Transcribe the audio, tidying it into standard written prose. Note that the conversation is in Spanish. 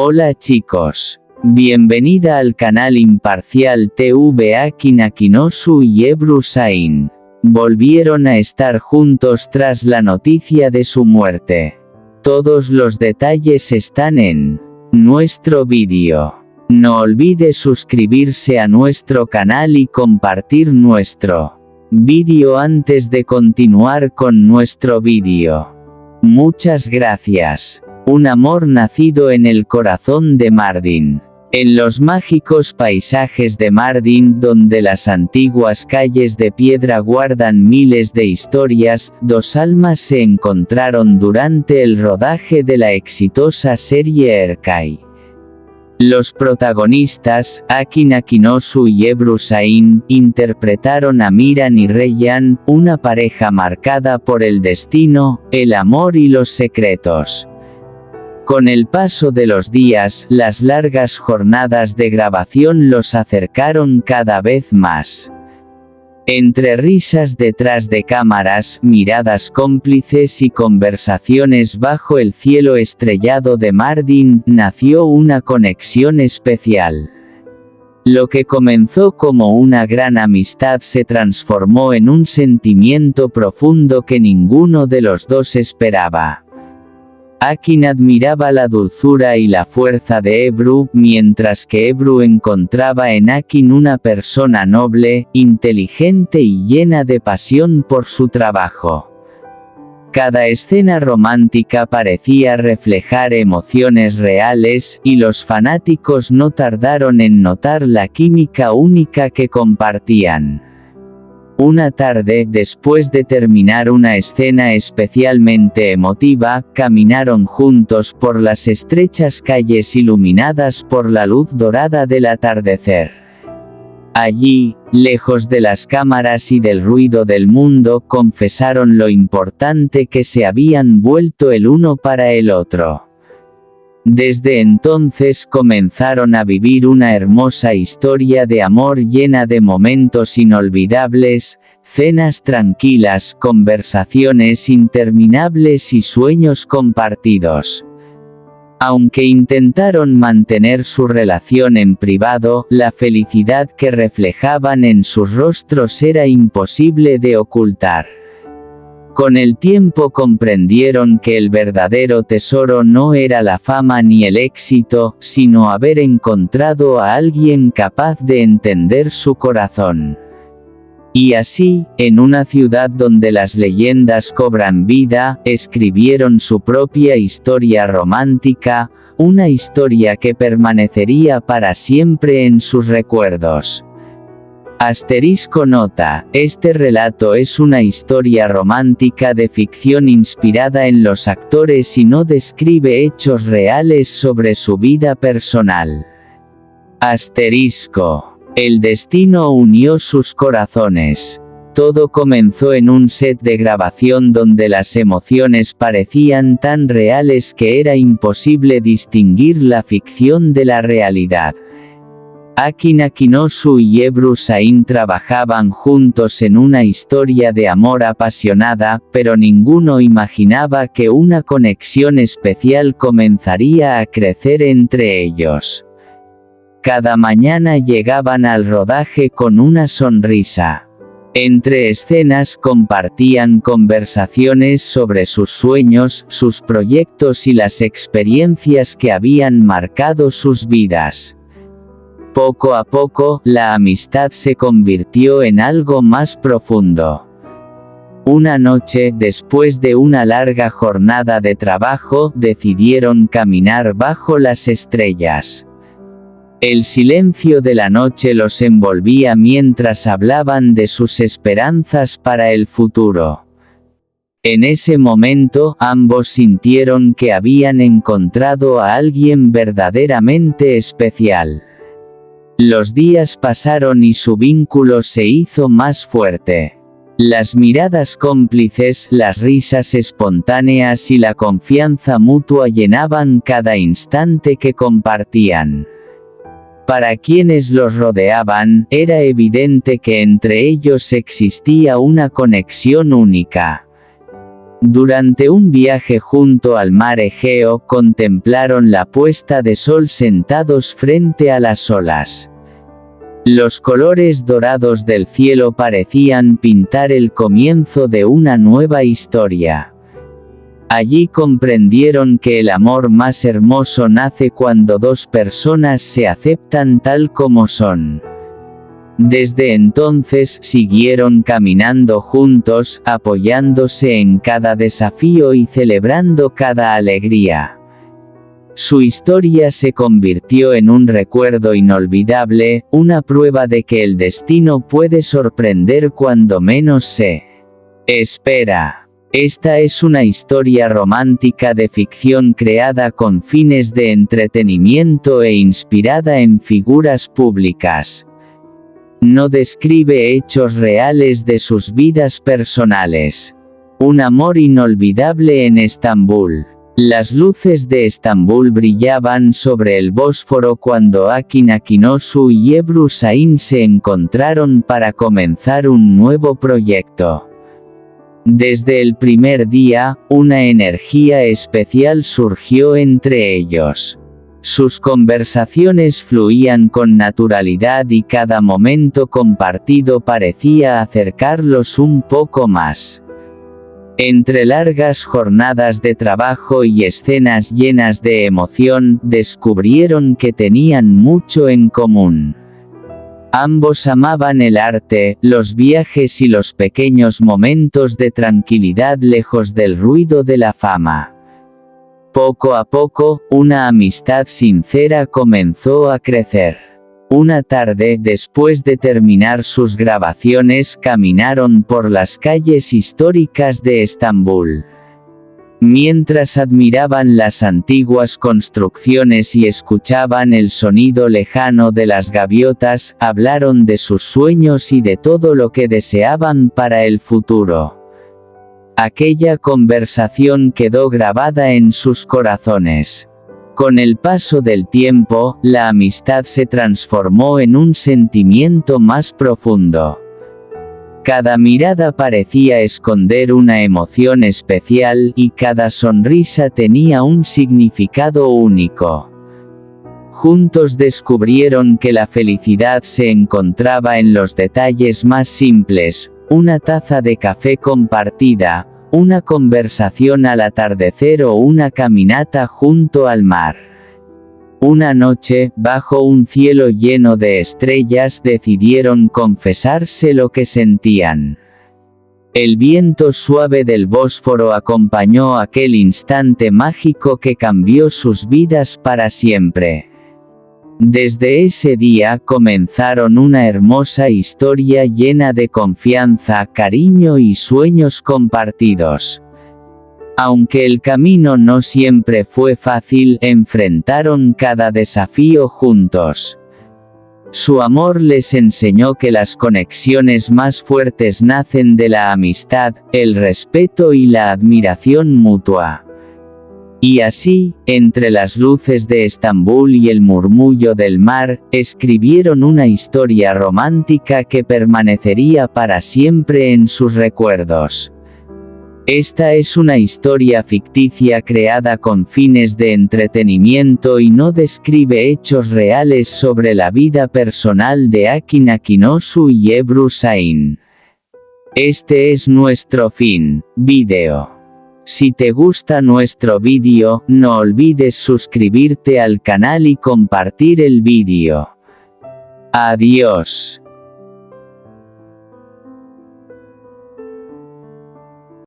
Hola chicos. Bienvenida al canal imparcial TV. Akin Akinosu y Ebru Sain volvieron a estar juntos tras la noticia de su muerte. Todos los detalles están en nuestro vídeo. No olvide suscribirse a nuestro canal y compartir nuestro vídeo antes de continuar con nuestro vídeo. Muchas gracias. Un amor nacido en el corazón de Mardin. En los mágicos paisajes de Mardin, donde las antiguas calles de piedra guardan miles de historias, dos almas se encontraron durante el rodaje de la exitosa serie Erkai. Los protagonistas, Akin Akinosu y Ebru Sain, interpretaron a Miran y Reyyan, una pareja marcada por el destino, el amor y los secretos. Con el paso de los días, las largas jornadas de grabación los acercaron cada vez más. Entre risas detrás de cámaras, miradas cómplices y conversaciones bajo el cielo estrellado de Mardin, nació una conexión especial. Lo que comenzó como una gran amistad se transformó en un sentimiento profundo que ninguno de los dos esperaba. Akin admiraba la dulzura y la fuerza de Ebru, mientras que Ebru encontraba en Akin una persona noble, inteligente y llena de pasión por su trabajo. Cada escena romántica parecía reflejar emociones reales, y los fanáticos no tardaron en notar la química única que compartían. Una tarde, después de terminar una escena especialmente emotiva, caminaron juntos por las estrechas calles iluminadas por la luz dorada del atardecer. Allí, lejos de las cámaras y del ruido del mundo, confesaron lo importante que se habían vuelto el uno para el otro. Desde entonces comenzaron a vivir una hermosa historia de amor llena de momentos inolvidables, cenas tranquilas, conversaciones interminables y sueños compartidos. Aunque intentaron mantener su relación en privado, la felicidad que reflejaban en sus rostros era imposible de ocultar. Con el tiempo comprendieron que el verdadero tesoro no era la fama ni el éxito, sino haber encontrado a alguien capaz de entender su corazón. Y así, en una ciudad donde las leyendas cobran vida, escribieron su propia historia romántica, una historia que permanecería para siempre en sus recuerdos. Asterisco nota, este relato es una historia romántica de ficción inspirada en los actores y no describe hechos reales sobre su vida personal. Asterisco. El destino unió sus corazones. Todo comenzó en un set de grabación donde las emociones parecían tan reales que era imposible distinguir la ficción de la realidad. Akin Akinosu y Ebru Sain trabajaban juntos en una historia de amor apasionada, pero ninguno imaginaba que una conexión especial comenzaría a crecer entre ellos. Cada mañana llegaban al rodaje con una sonrisa. Entre escenas compartían conversaciones sobre sus sueños, sus proyectos y las experiencias que habían marcado sus vidas. Poco a poco, la amistad se convirtió en algo más profundo. Una noche, después de una larga jornada de trabajo, decidieron caminar bajo las estrellas. El silencio de la noche los envolvía mientras hablaban de sus esperanzas para el futuro. En ese momento, ambos sintieron que habían encontrado a alguien verdaderamente especial. Los días pasaron y su vínculo se hizo más fuerte. Las miradas cómplices, las risas espontáneas y la confianza mutua llenaban cada instante que compartían. Para quienes los rodeaban, era evidente que entre ellos existía una conexión única. Durante un viaje junto al mar Egeo contemplaron la puesta de sol sentados frente a las olas. Los colores dorados del cielo parecían pintar el comienzo de una nueva historia. Allí comprendieron que el amor más hermoso nace cuando dos personas se aceptan tal como son. Desde entonces siguieron caminando juntos, apoyándose en cada desafío y celebrando cada alegría. Su historia se convirtió en un recuerdo inolvidable, una prueba de que el destino puede sorprender cuando menos se espera. Esta es una historia romántica de ficción creada con fines de entretenimiento e inspirada en figuras públicas. No describe hechos reales de sus vidas personales. Un amor inolvidable en Estambul. Las luces de Estambul brillaban sobre el Bósforo cuando Akin Akinosu y Ebru Şahin se encontraron para comenzar un nuevo proyecto. Desde el primer día, una energía especial surgió entre ellos. Sus conversaciones fluían con naturalidad y cada momento compartido parecía acercarlos un poco más. Entre largas jornadas de trabajo y escenas llenas de emoción, descubrieron que tenían mucho en común. Ambos amaban el arte, los viajes y los pequeños momentos de tranquilidad lejos del ruido de la fama. Poco a poco, una amistad sincera comenzó a crecer. Una tarde, después de terminar sus grabaciones, caminaron por las calles históricas de Estambul. Mientras admiraban las antiguas construcciones y escuchaban el sonido lejano de las gaviotas, hablaron de sus sueños y de todo lo que deseaban para el futuro. Aquella conversación quedó grabada en sus corazones. Con el paso del tiempo, la amistad se transformó en un sentimiento más profundo. Cada mirada parecía esconder una emoción especial y cada sonrisa tenía un significado único. Juntos descubrieron que la felicidad se encontraba en los detalles más simples: una taza de café compartida, una conversación al atardecer o una caminata junto al mar. Una noche, bajo un cielo lleno de estrellas, decidieron confesarse lo que sentían. El viento suave del Bósforo acompañó aquel instante mágico que cambió sus vidas para siempre. Desde ese día comenzaron una hermosa historia llena de confianza, cariño y sueños compartidos. Aunque el camino no siempre fue fácil, enfrentaron cada desafío juntos. Su amor les enseñó que las conexiones más fuertes nacen de la amistad, el respeto y la admiración mutua. Y así, entre las luces de Estambul y el murmullo del mar, escribieron una historia romántica que permanecería para siempre en sus recuerdos. Esta es una historia ficticia creada con fines de entretenimiento y no describe hechos reales sobre la vida personal de Akin Akinosu y Ebru Şahin. Este es nuestro video. Si te gusta nuestro vídeo, no olvides suscribirte al canal y compartir el vídeo. Adiós.